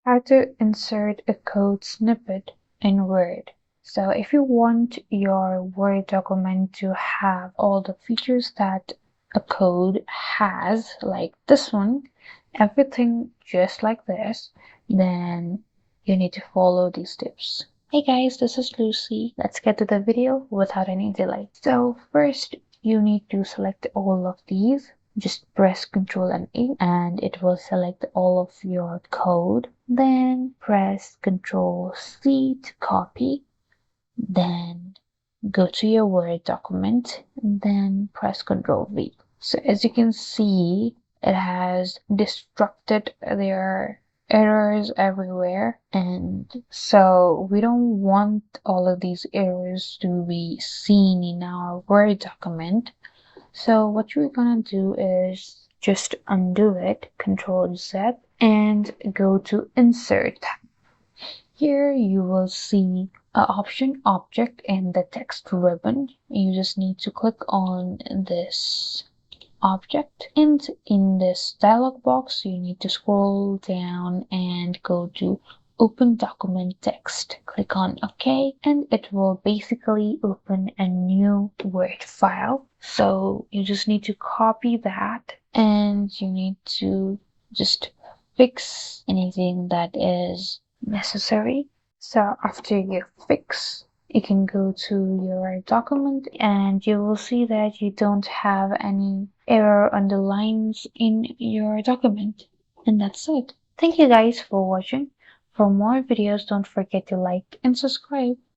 How to insert a code snippet in Word. So if you want your Word document to have all the features that a code has, like this one, everything just like this, then you need to follow these tips. Hey guys, this is Lucy. Let's get to the video without any delay. So first, you need to select all of these. Just press Ctrl and A and it will select all of your code. Then press Ctrl C to copy. Then go to your Word document and then press Ctrl V. So as you can see, it has destructed their errors everywhere, and so we don't want all of these errors to be seen in our Word document. So what you're gonna do is just undo it, Control Z, and go to Insert tab. Here you will see an option object in the text ribbon. You just need to click on this object, and in this dialog box you need to scroll down and go to open document text. Click on OK and it will basically open a new Word file. So you just need to copy that and you need to just fix anything that is necessary. So after you fix, you can go to your document and you will see that you don't have any error on the lines in your document. And that's it. Thank you guys for watching. For more videos, don't forget to like and subscribe.